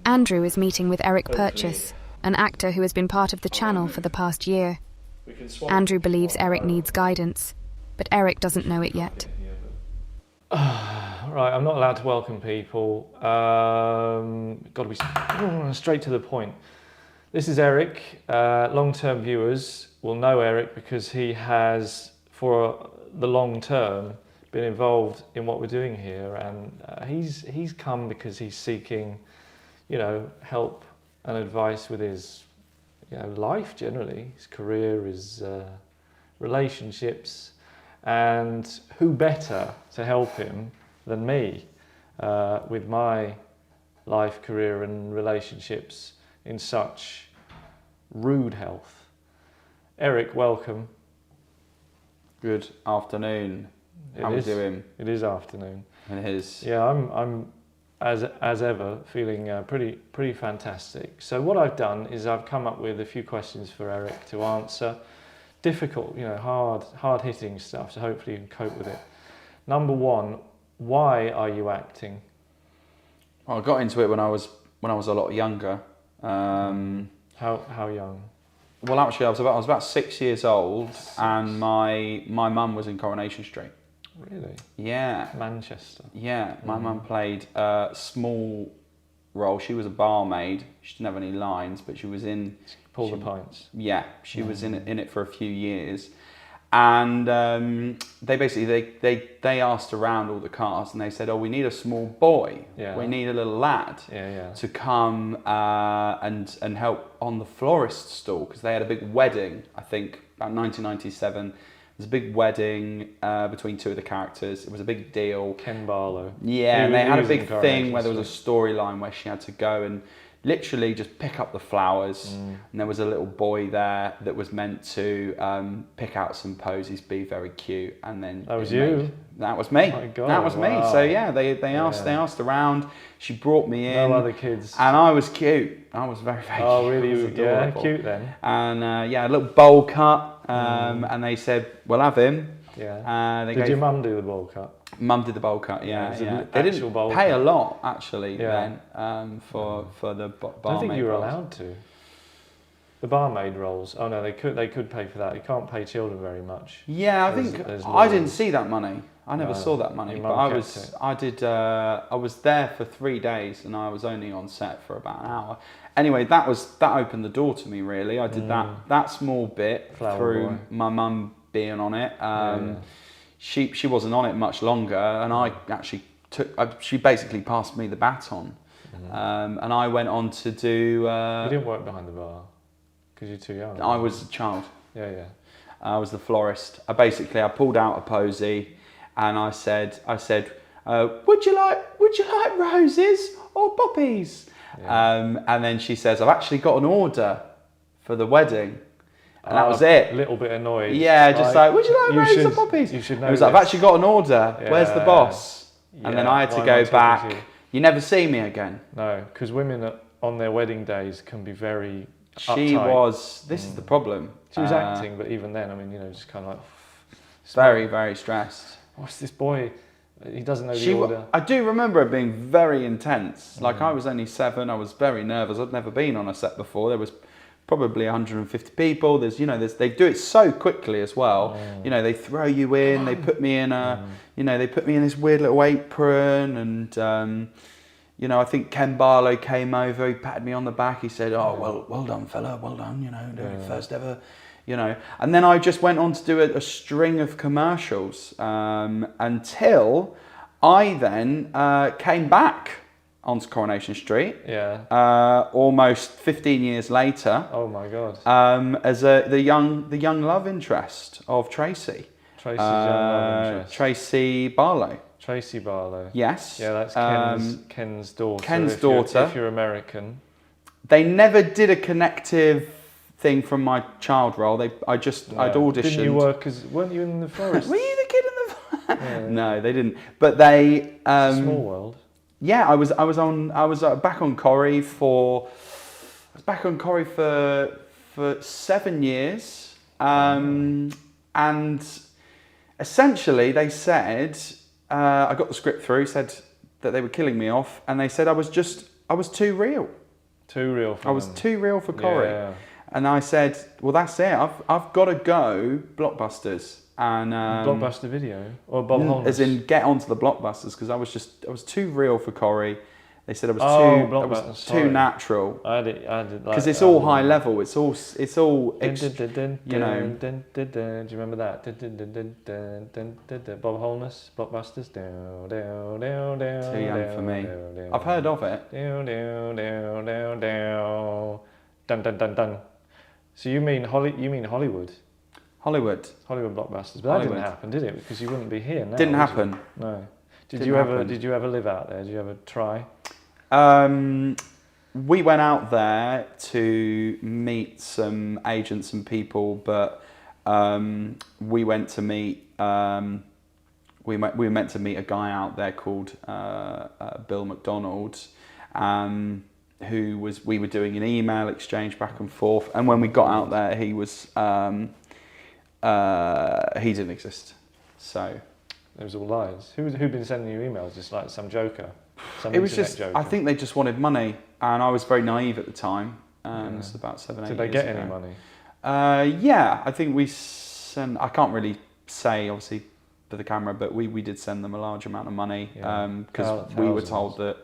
Andrew is meeting with Eric Purchase, an actor who has been part of the channel for the past year. Andrew believes Eric needs guidance, but Eric doesn't know it yet. Right, I'm not allowed to welcome people. Got to be straight to the point. This is Eric. Long-term viewers will know Eric because he has, for the long term, been involved in what we're doing here, and he's come because he's seeking, help and advice with his, life generally, his career, his relationships, and who better to help him than me with my life, career, and relationships in such rude health. Eric, welcome. Good afternoon. How are you doing? It is afternoon. It is. Yeah, I'm as ever feeling pretty fantastic. So what I've done is I've come up with a few questions for Eric to answer. Difficult, hard hitting stuff. So hopefully you can cope with it. Number one, why are you acting? Well, I got into it when I was a lot younger. How young? Well, actually, I was about 6 years old, and my mum was in Coronation Street. Really? Yeah. Manchester. Yeah, my mum played a small role. She was a barmaid. She didn't have any lines, but she was in. Pull the pints. Yeah, she was in it for a few years, and they basically they asked around all the cast, and they said, "Oh, we need a small boy. Yeah. We need a little lad to come and help on the florist stall," because they had a big wedding. I think about 1997. There was a big wedding between two of the characters. It was a big deal. Ken Barlow. Yeah, and they had a big thing where there was a storyline where she had to go and literally just pick up the flowers, and there was a little boy there that was meant to pick out some posies, be very cute, and then that was you. That was me. My God, that was me. So yeah, they asked around. She brought me in. No other kids. And I was cute. I was very cute. Oh really? Yeah, cute then. And a little bowl cut. And they said, "We'll have him." Yeah. Did your mum do the bowl cut? Mum did the bowl cut, yeah. They didn't bowl pay cut. A lot actually then for the barmaid. I don't think you were roles. allowed to. The barmaid roles. Oh no, they could pay for that. You can't pay children very much. Yeah, I think I didn't see that money. I never saw that money, but I was there for 3 days, and I was only on set for about an hour. Anyway, that opened the door to me really. I did that small bit through my mum being on it. She wasn't on it much longer, and I actually she basically passed me the baton, and I went on to do. You didn't work behind the bar because you're too young. I was a child. Yeah. I was the florist. I pulled out a posy, and I said, would you like roses or poppies? Yeah. And then she says, "I've actually got an order for the wedding." And that was it. A little bit annoyed. Yeah, just like, "Would you like roses or poppies?" You should know. It was like, "I've actually got an order. Yeah. Where's the boss?" Yeah. And then I had to go back. You never see me again. No, because women on their wedding days can be very She uptight. was. This is the problem. She was acting, but even then, I mean, just kind of like very, very stressed. What's this boy? He doesn't know the order. I do remember it being very intense. Like I was only 7. I was very nervous. I'd never been on a set before. There was probably 150 people. They do it so quickly as well. They throw you in. They put me in they put me in this weird little apron, and I think Ken Barlow came over. He patted me on the back. He said, "Oh, well done, fella. Well done. First ever." And then I just went on to do a string of commercials until I then came back onto Coronation Street. Yeah. Almost 15 years later. Oh my God. As the young love interest of Tracy. Tracy's young love interest. Tracy Barlow. Tracy Barlow. Yes. Yeah, that's Ken's daughter. Ken's daughter. If you're American. They never did a connective thing from my child role. I'd auditioned. Didn't you work weren't you in the forest? Were you the kid in the forest? Yeah. No, they didn't. But they small world. Yeah, I was back on Corrie for 7 years. And essentially they said I got the script through, said that they were killing me off, and they said I was just I was too real. Too real for I was them. too real for Corrie. Yeah. And I said, well, that's it. I've got to go Blockbusters. And Blockbuster Video or Bob Holness? as in get onto the Blockbusters, because I was too real for Corrie. They said I was too natural. I did because it's all high level. It's all Do you remember that? Bob Holness, Blockbusters. Too young for me. I've heard of it. Dun dun dun dun. So you mean Hollywood? Hollywood Blockbusters, but that didn't happen, did it? Because you wouldn't be here now. Didn't happen. No. Did Didn't you ever? happen. Did you ever live out there? Did you ever try? We went out there to meet some agents and people, but we went to meet. We were meant to meet a guy out there called Bill McDonald, we were doing an email exchange back and forth, and when we got out there, he didn't exist. So it was all lies. Who'd been sending you emails? Just like some joker? It was just, joker? I think they just wanted money, and I was very naive at the time. This was about 7, 8 years ago. Did they get any money? Yeah, I think we sent, I can't really say, obviously, for the camera, but we did send them a large amount of money, because we were told that,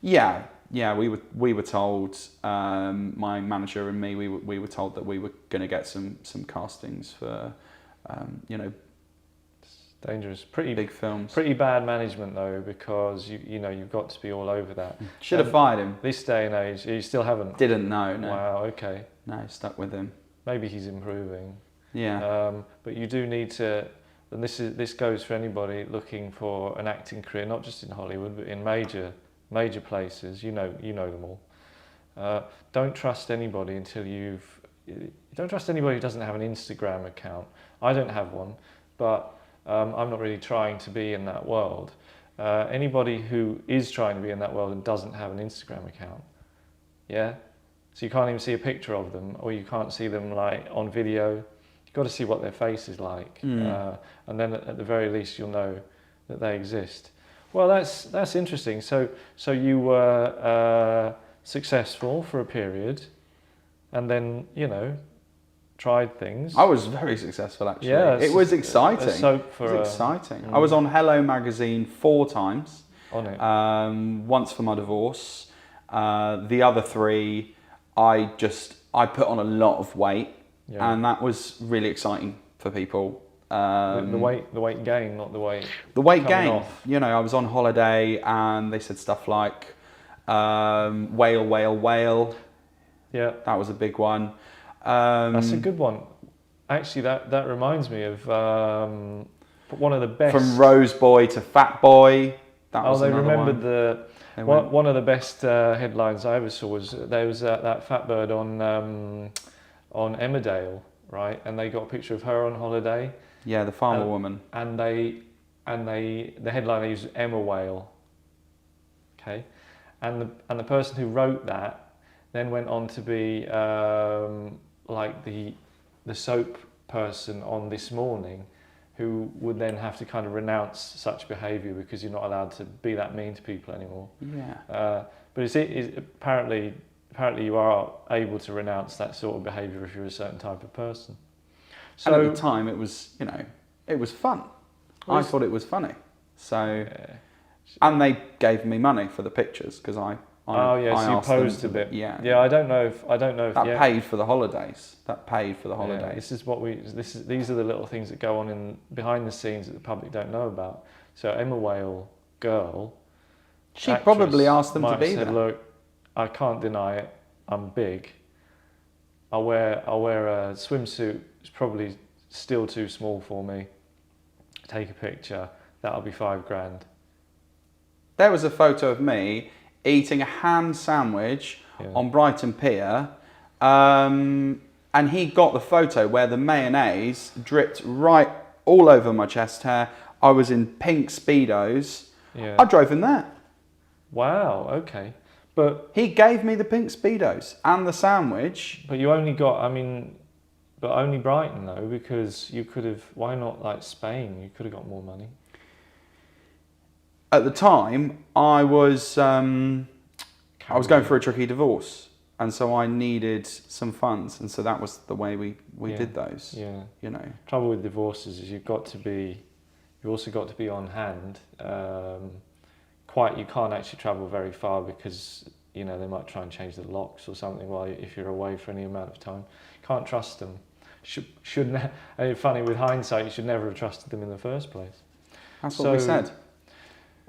we were told, my manager and me, we were told that we were going to get some castings for, dangerous, pretty big films. Pretty bad management though, because you've got to be all over that. Should have fired him. This day and age, you still haven't. Didn't know. No. Wow. Okay. No, stuck with him. Maybe he's improving. Yeah. But you do need to, and this goes for anybody looking for an acting career, not just in Hollywood, but in major places. You know them all. Don't trust anybody don't trust anybody who doesn't have an Instagram account. I don't have one, but I'm not really trying to be in that world. Anybody who is trying to be in that world and doesn't have an Instagram account, yeah? So you can't even see a picture of them, or you can't see them like on video. You've got to see what their face is like. And then at the very least you'll know that they exist. Well, that's interesting. So you were successful for a period, and then, tried things. I was very successful, actually. Yeah, it was exciting. It was exciting. I was on Hello magazine 4 times. On it. Once for my divorce. The other 3, I put on a lot of weight, and that was really exciting for people. The weight gain, not the weight. The weight gain. Off. I was on holiday, and they said stuff like, whale, whale, whale. Yeah. That was a big one. That's a good one. Actually, that reminds me of one of the best. From Rose Boy to Fat Boy. That was they remembered one of the best headlines I ever saw was there was that fat bird on Emmerdale, right? And they got a picture of her on holiday. Yeah, the farmer woman. And the headline they used was Emma Whale. Okay, and the person who wrote that then went on to be like the soap person on This Morning, who would then have to kind of renounce such behaviour because you're not allowed to be that mean to people anymore. Yeah. But it's apparently you are able to renounce that sort of behaviour if you're a certain type of person. So and at the time, it was it was fun. I thought it was funny. So, and they gave me money for the pictures because I so you posed a bit. Yeah. I don't know if that paid for the holidays. These are the little things that go on behind the scenes that the public don't know about. So Emma Whale girl, she probably asked them to be said, there. Look, I can't deny it. I'm big. I'll wear a swimsuit. It's probably still too small for me. Take a picture. That'll be $5,000. There was a photo of me eating a ham sandwich on Brighton Pier, and he got the photo where the mayonnaise dripped right all over my chest hair. I was in pink Speedos. Yeah. I drove him there. Wow, okay. But he gave me the pink Speedos and the sandwich. But you only got, but only Brighton though, because you could have, why not like Spain? You could have got more money. At the time, I was I was going through a tricky divorce, and so I needed some funds, and so that was the way we did those. Yeah. You know. Trouble with divorces is you've also got to be on hand. You can't actually travel very far because they might try and change the locks or something if you're away for any amount of time. Can't trust them. Funny with hindsight, you should never have trusted them in the first place. That's what we said.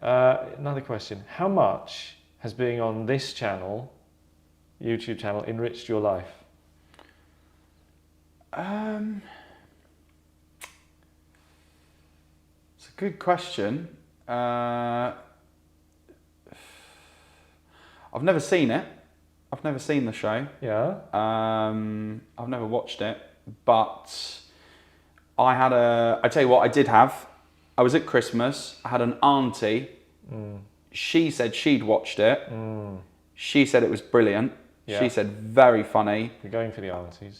Another question: how much has being on this channel, YouTube channel, enriched your life? It's a good question. I've never seen it. I've never seen the show. Yeah. I've never watched it, but I tell you what I did have. I was at Christmas. I had an auntie. She said she'd watched it. She said it was brilliant. Yeah. She said very funny. You're going for the aunties.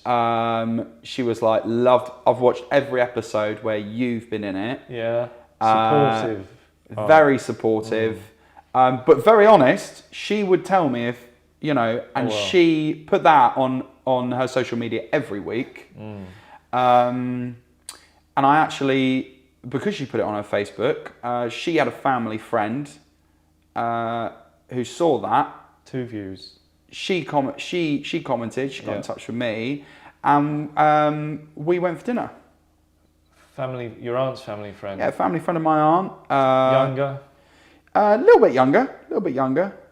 She was like, loved. I've watched every episode where you've been in it. Yeah. Supportive. Very supportive. But very honest. She would tell me if, she put that on her social media every week. And I actually, because she put it on her Facebook, she had a family friend who saw that. 2 views. She commented, she got in touch with me, and we went for dinner. Your aunt's family friend? Yeah, family friend of my aunt. Younger? A little bit younger.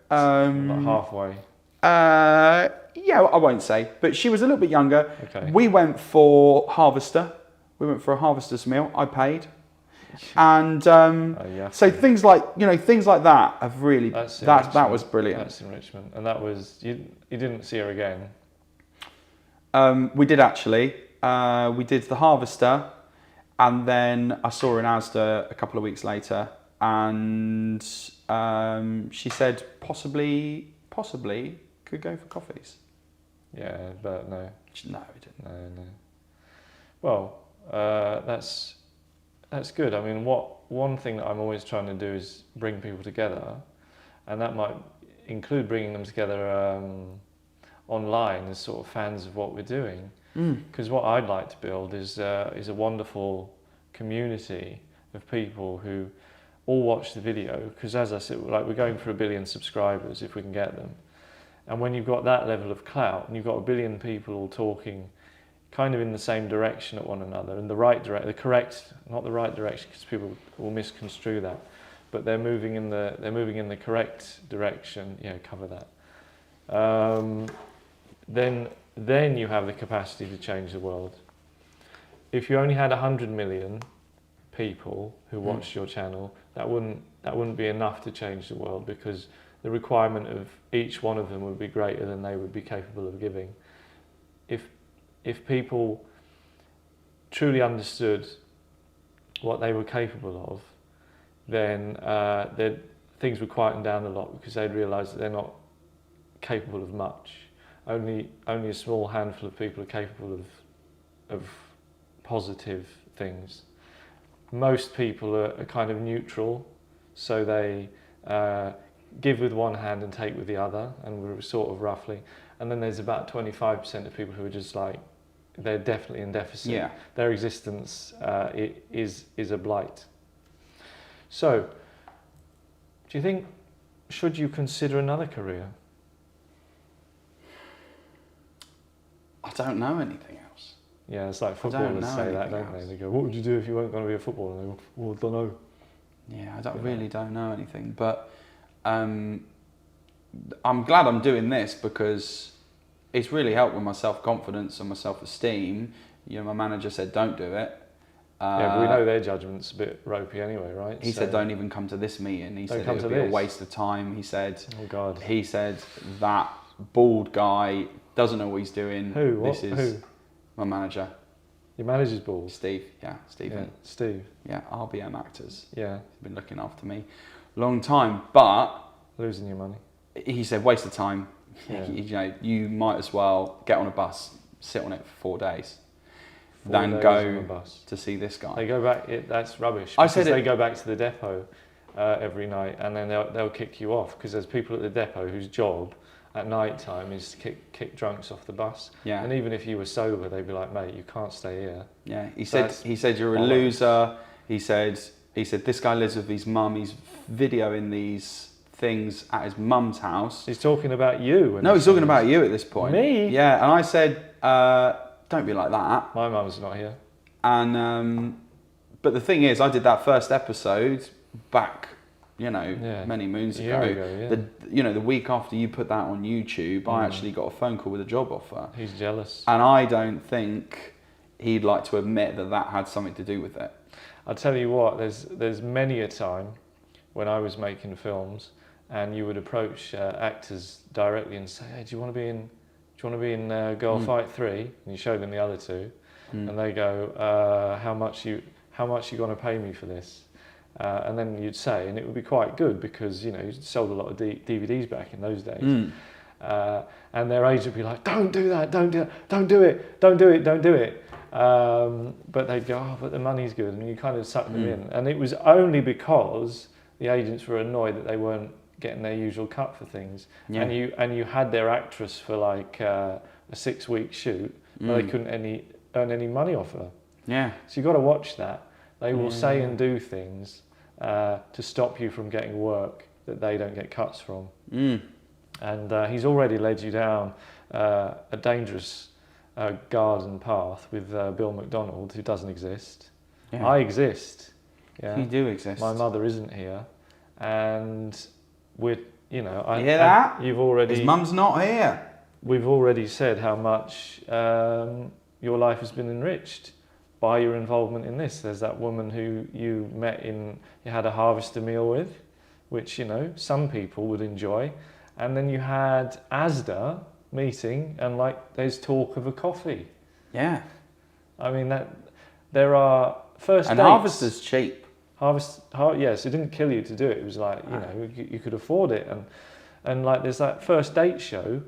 Like halfway? Yeah, I won't say, but she was a little bit younger. Okay. We went for Harvester. We went for a Harvester's meal. I paid. And so things like that have really that was brilliant. That's enrichment, and that was you didn't see her again. We did actually. We did the Harvester, and then I saw her in Asda a couple of weeks later, and she said possibly could go for coffees. Yeah, but no. No, we didn't. No. Well, that's good. I mean, one thing that I'm always trying to do is bring people together, and that might include bringing them together online as sort of fans of what we're doing. Because what I'd like to build is a wonderful community of people who all watch the video. Because as I said, we're going for 1 billion subscribers if we can get them. And when you've got that level of clout, and you've got 1 billion people all talking kind of in the same direction at one another, in the right direction, not the right direction, because people will misconstrue that, but they're moving in the correct direction. Cover that. Then you have the capacity to change the world. If you only had 100 million people who watched your channel, that wouldn't be enough to change the world, because the requirement of each one of them would be greater than they would be capable of giving. If people truly understood what they were capable of, then things would quieten down a lot, because they'd realise that they're not capable of much. Only a small handful of people are capable of positive things. Most people are kind of neutral, so they give with one hand and take with the other, and we're sort of roughly. And then there's about 25% of people who are just like, they're definitely in deficit. Yeah. Their existence is a blight. So, do you think, should you consider another career? I don't know anything else. Yeah, it's like footballers say that, don't they? They go, what would you do if you weren't going to be a footballer? And they go, well, I don't know. Yeah, I don't know anything, but I'm glad I'm doing this, because it's really helped with my self-confidence and my self-esteem. My manager said don't do it. Yeah, but we know their judgment's a bit ropey anyway, right? He said don't even come to this meeting. He said it would be a waste of time. He said, oh God. He said that bald guy doesn't know what he's doing. Who? Who? My manager. Your manager's bald? Steve. Yeah, Stephen. Yeah, Steve. Yeah, RBM Actors. Yeah. He's been looking after me a long time, but losing your money. He said waste of time. Yeah. You might as well get on a bus, sit on it for 4 days, 4 than days go on a bus to see this guy. They go back. That's rubbish. I said they go back to the depot, every night, and then they'll kick you off because there's people at the depot whose job at night time is to kick drunks off the bus. Yeah. And even if you were sober, they'd be like, mate, you can't stay here. Yeah. He So said you're a loser. He said this guy lives with his mum. He's videoing these things at his mum's house. He's talking about you. No, he's talking about you at this point. Me? Yeah. And I said, don't be like that. My mum's not here. And but the thing is, I did that first episode back, many moons ago. The week after you put that on YouTube, I actually got a phone call with a job offer. He's jealous. And I don't think he'd like to admit that had something to do with it. I'll tell you what, there's many a time when I was making films and you would approach actors directly and say, hey, do you want to be in Girl Fight 3? And you show them the other two and they go, how much you going to pay me for this? And then you'd say, and it would be quite good because, you sold a lot of DVDs back in those days. And their agent would be like, don't do that, don't do it. But they'd go, oh, but the money's good. And you kind of suck them in. And it was only because the agents were annoyed that they weren't getting their usual cut for things. Yeah. And you had their actress for like a 6-week shoot, but they couldn't earn any money off her. Yeah. So you've got to watch that. They will say and do things to stop you from getting work that they don't get cuts from. And he's already led you down a dangerous garden path with Bill McDonald, who doesn't exist. Yeah. I exist. Yeah. You do exist. My mother isn't here, and we're, you hear that? You've already. His mum's not here. We've already said how much your life has been enriched by your involvement in this. There's that woman who you met you had a harvester meal with, which some people would enjoy, and then you had ASDA meeting, and there's talk of a coffee. Yeah, I mean that there are first and dates. Harvester's cheap. Yes, it didn't kill you to do it. It was like you could afford it, and there's that first date show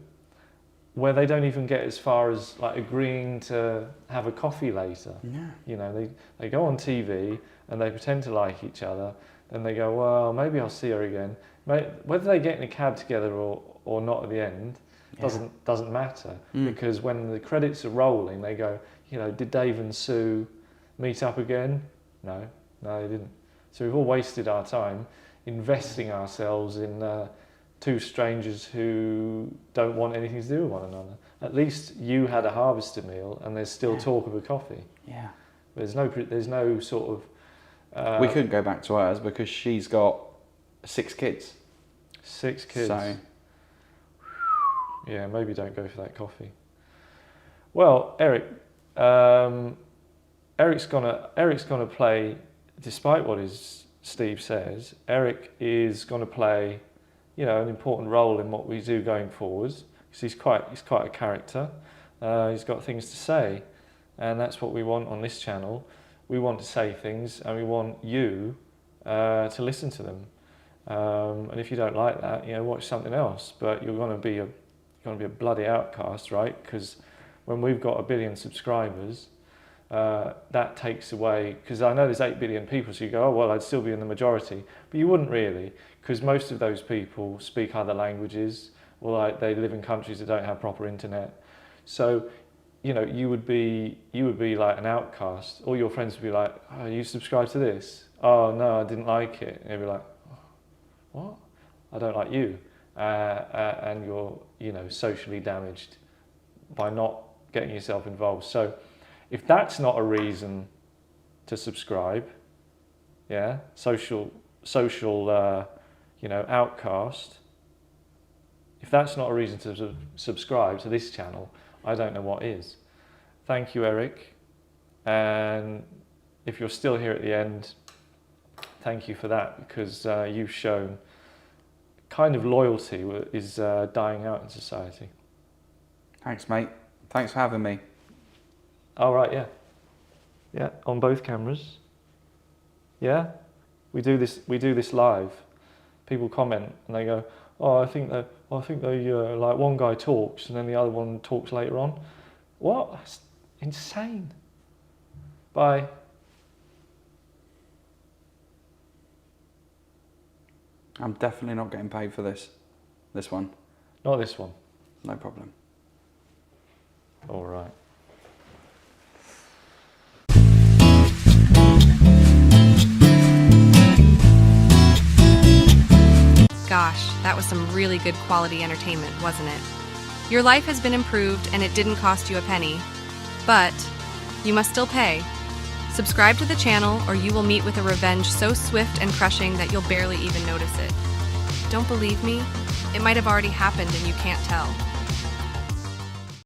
where they don't even get as far as agreeing to have a coffee later. Yeah. They go on TV and they pretend to like each other. Then they go, well, maybe I'll see her again. Whether they get in a cab together or not at the end doesn't matter because when the credits are rolling, they go, did Dave and Sue meet up again? No, they didn't. So we've all wasted our time investing ourselves in two strangers who don't want anything to do with one another. At least you had a harvester meal and there's still talk of a coffee. Yeah. There's no sort of... we couldn't go back to hers because she's got 6 kids. 6 kids. So... yeah, maybe don't go for that coffee. Well, Eric, Eric's gonna play, despite what Steve says, Eric is gonna play an important role in what we do going forwards, because he's quite a character. He's got things to say, and that's what we want on this channel. We want to say things, and we want you to listen to them. And if you don't like that, watch something else. But you're going to be a bloody outcast, right? Because when we've got 1 billion subscribers, that takes away, because I know there's 8 billion people, so you go, oh, well, I'd still be in the majority. But you wouldn't really, because most of those people speak other languages, or they live in countries that don't have proper internet. So, you would be like an outcast. All your friends would be like, oh, you subscribe to this? Oh, no, I didn't like it. And you'd be like, what? I don't like you. And you're, socially damaged by not getting yourself involved. So if that's not a reason to subscribe, social, outcast, if that's not a reason to subscribe to this channel, I don't know what is. Thank you, Eric. And if you're still here at the end, thank you for that, because you've shown kind of loyalty is dying out in society. Thanks, mate. Thanks for having me. All right, yeah. Yeah, on both cameras. Yeah, we do this live. People comment and they go, oh, I think they like one guy talks and then the other one talks later on. What? That's insane. Bye. I'm definitely not getting paid for this. This one. Not this one. No problem. All right. Gosh, that was some really good quality entertainment, wasn't it? Your life has been improved and it didn't cost you a penny. But you must still pay. Subscribe to the channel or you will meet with a revenge so swift and crushing that you'll barely even notice it. Don't believe me? It might have already happened and you can't tell.